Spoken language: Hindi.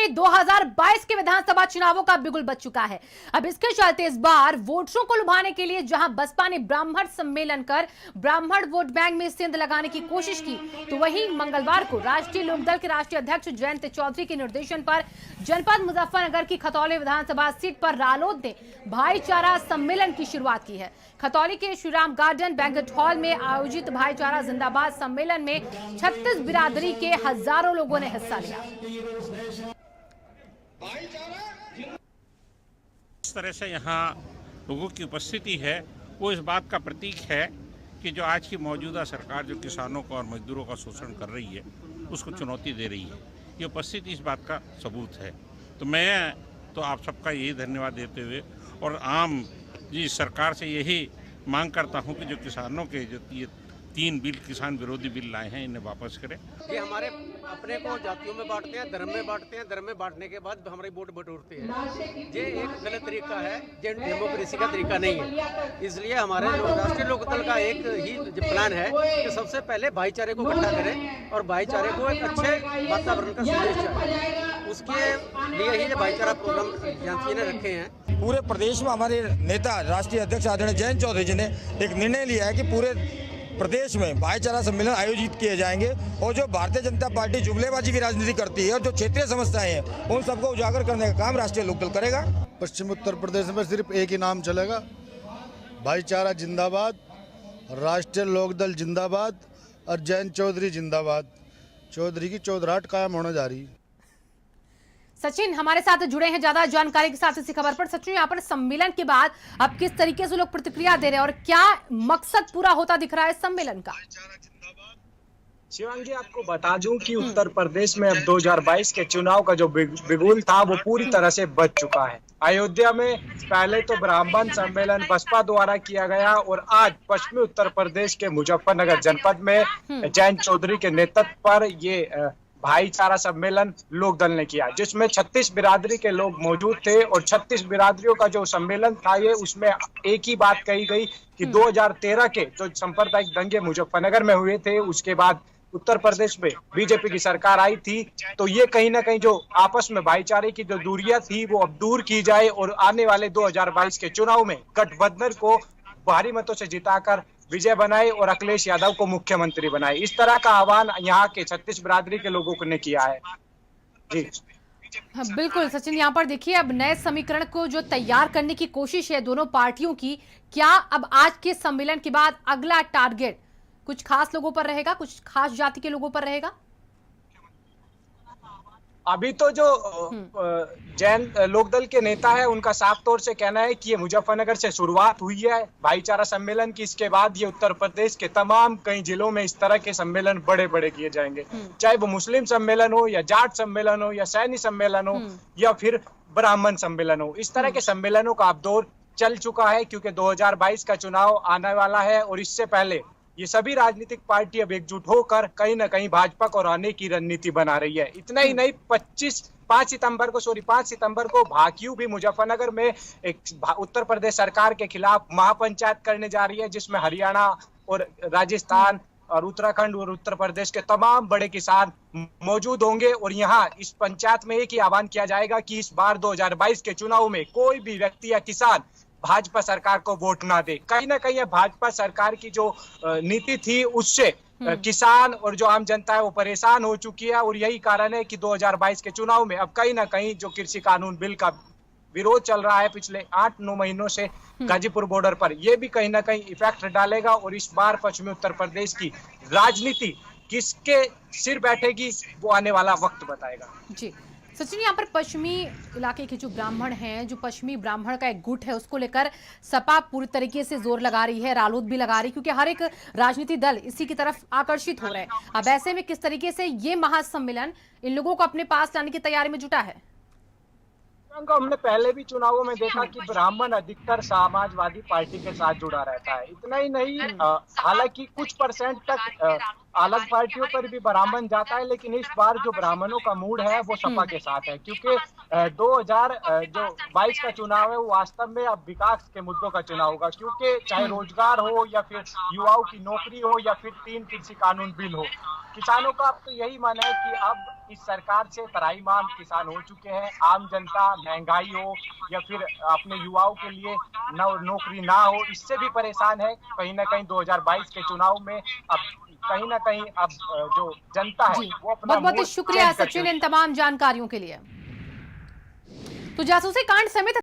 में 2022 के विधानसभा चुनावों का बिगुल बज चुका है। अब इसके चलते इस बार वोटरों को लुभाने के लिए जहां बसपा ने ब्राह्मण सम्मेलन कर ब्राह्मण वोट बैंक में सेंध लगाने की कोशिश की, तो वहीं मंगलवार को राष्ट्रीय लोकदल के राष्ट्रीय अध्यक्ष जयंत चौधरी के निर्देशन पर जनपद मुजफ्फरनगर की खतौली विधानसभा सीट पर रालोद ने भाईचारा सम्मेलन की शुरुआत की है। खतौली के श्रीराम गार्डन बैंक्वेट हॉल में आयोजित भाईचारा जिंदाबाद सम्मेलन में 36 बिरादरी के हजारों लोगों ने हिस्सा लिया। इस तरह से यहाँ लोगों की उपस्थिति है वो इस बात का प्रतीक है कि जो आज की मौजूदा सरकार जो किसानों का और मजदूरों का शोषण कर रही है उसको चुनौती दे रही है। ये उपस्थिति इस बात का सबूत है। तो मैं तो आप सबका यही धन्यवाद देते हुए और आम जी सरकार से यही मांग करता हूं कि जो किसानों के जो ये 3 बिल किसान विरोधी बिल लाए हैं इन्हें वापस करें। ये हमारे अपने को जातियों में बांटते हैं, धर्म में बांटते हैं, धर्म में बांटने के बाद हमारी वोट बटोरते हैं। ये एक गलत तरीका है, ये डेमोक्रेसी का तरीका नहीं है। इसलिए हमारे राष्ट्रीय लोकदल का एक ही प्लान है कि सबसे पहले भाईचारे को इकट्ठा करें और भाईचारे को एक अच्छे वातावरण का संदेश जाए। उसके लिए ही भाईचारा प्रोग्राम जयंती ने रखे हैं। पूरे प्रदेश में हमारे नेता राष्ट्रीय अध्यक्ष आदरणीय जयंत चौधरी जी ने एक निर्णय लिया है कि पूरे प्रदेश में भाईचारा सम्मेलन आयोजित किए जाएंगे और जो भारतीय जनता पार्टी जुमलेबाजी की राजनीति करती है और जो क्षेत्रीय समस्याएं हैं उन सबको उजागर करने का काम राष्ट्रीय लोकदल करेगा। पश्चिम उत्तर प्रदेश में सिर्फ एक ही नाम चलेगा, भाईचारा जिंदाबाद, राष्ट्रीय लोकदल जिंदाबाद और जयंत चौधरी जिंदाबाद। चौधरी की चौधराहट कायम होने जा रही है। सचिन हमारे साथ जुड़े हैं ज्यादा जानकारी के साथ इसी खबर पर। सचिन, यहाँ पर सम्मेलन के बाद अब किस तरीके से लोग प्रतिक्रिया दे रहे हैं और क्या मकसद पूरा होता दिख रहा है सम्मेलन का? शिवांगी, आपको बता दूं कि उत्तर प्रदेश में अब 2022 के चुनाव का जो बिगुल था वो पूरी तरह से बज चुका है। अयोध्या में पहले तो ब्राह्मण सम्मेलन बसपा द्वारा किया गया और आज पश्चिमी उत्तर प्रदेश के मुजफ्फरनगर जनपद में जयंत चौधरी के नेतृत्व पर ये भाईचारा सम्मेलन लोकदल ने किया, जिसमें 36 बिरादरी के लोग मौजूद थे और 36 बिरादरियों का जो सम्मेलन था ये उसमें एक ही बात कही गई कि 2013 के जो सांप्रदायिक दंगे मुजफ्फरनगर में हुए थे उसके बाद उत्तर प्रदेश में बीजेपी की सरकार आई थी, तो ये कहीं ना कहीं जो आपस में भाईचारे की जो दूरियां थी वो अब दूर की जाए और आने वाले 2022 के चुनाव में गठबंधन को भारी मतों से जिताकर विजय बनाए और अखिलेश यादव को मुख्यमंत्री बनाए। इस तरह का आह्वान यहाँ के 36 बिरादरी के लोगों ने किया है। जी हाँ, बिल्कुल सचिन, यहाँ पर देखिए अब नए समीकरण को जो तैयार करने की कोशिश है दोनों पार्टियों की, क्या अब आज के सम्मेलन के बाद अगला टारगेट कुछ खास लोगों पर रहेगा, कुछ खास जाति के लोगों पर रहेगा? अभी तो जो जैन लोकदल के नेता है उनका साफ तौर से कहना है कि ये मुजफ्फरनगर से शुरुआत हुई है भाईचारा सम्मेलन की। इसके बाद ये उत्तर प्रदेश के तमाम कई जिलों में इस तरह के सम्मेलन बड़े बड़े किए जाएंगे, चाहे वो मुस्लिम सम्मेलन हो या जाट सम्मेलन हो या सैनी सम्मेलन हो या फिर ब्राह्मण सम्मेलन हो। इस तरह के सम्मेलनों का अब दौर चल चुका है क्योंकि 2022 का चुनाव आने वाला है और इससे पहले ये सभी राजनीतिक पार्टी अब एकजुट होकर कहीं ना कहीं भाजपा को हराने की रणनीति बना रही है। इतना ही नहीं, 5 सितंबर को भाकियू भी मुजफ्फरनगर में एक उत्तर प्रदेश सरकार के खिलाफ महापंचायत करने जा रही है, जिसमें हरियाणा और राजस्थान और उत्तराखंड और उत्तर प्रदेश के तमाम बड़े किसान मौजूद होंगे और यहाँ इस पंचायत में एक ही आह्वान किया जाएगा कि इस बार 2022 के चुनाव में कोई भी व्यक्ति या किसान भाजपा सरकार को वोट ना दे। कहीं ना कहीं भाजपा सरकार की जो नीति थी उससे किसान और जो आम जनता है वो परेशान हो चुकी है और यही कारण है कि 2022 के चुनाव में अब कहीं ना कहीं जो कृषि कानून बिल का विरोध चल रहा है पिछले 8-9 महीनों से गाजीपुर बॉर्डर पर, ये भी कहीं ना कहीं इफेक्ट डालेगा और इस बार पश्चिमी उत्तर प्रदेश की राजनीति किसके सिर बैठेगी वो आने वाला वक्त बताएगा। जी सचिन, यहाँ पर पश्चिमी इलाके के जो ब्राह्मण हैं, जो पश्चिमी ब्राह्मण का एक गुट है, उसको लेकर सपा पूरी तरीके से जोर लगा रही है, रालोद भी लगा रही है, क्योंकि हर एक राजनीतिक दल इसी की तरफ आकर्षित हो रहे हैं। अब ऐसे में किस तरीके से ये महासम्मेलन इन लोगों को अपने पास लाने की तैयारी में जुटा है? हमने पहले भी चुनावों में देखा कि ब्राह्मण अधिकतर समाजवादी पार्टी के साथ जुड़ा रहता है। इतना ही नहीं, हालांकि कुछ परसेंट तक अलग पार्टियों पर भी ब्राह्मण जाता है, लेकिन इस बार जो ब्राह्मणों का मूड है वो सपा के साथ है, क्योंकि 2022 का चुनाव है वो वास्तव में अब विकास के मुद्दों का चुनाव होगा, क्योंकि चाहे रोजगार हो या फिर युवाओं की नौकरी हो या फिर 3 कृषि कानून बिल हो, किसानों का अब तो यही मानना है कि अब इस सरकार से त्राहीमाम किसान हो चुके हैं। आम जनता, महंगाई हो या फिर अपने युवाओं के लिए नौकरी ना हो, इससे भी परेशान है। कहीं ना कहीं 2022 के चुनाव में अब कहीं ना कहीं अब जो जनता है जी, वो अपना बहुत बहुत मोड़ शुक्रिया चेंज कर सचिन चुकी है। इन तमाम जानकारियों के लिए। तो जासूसी कांड समेत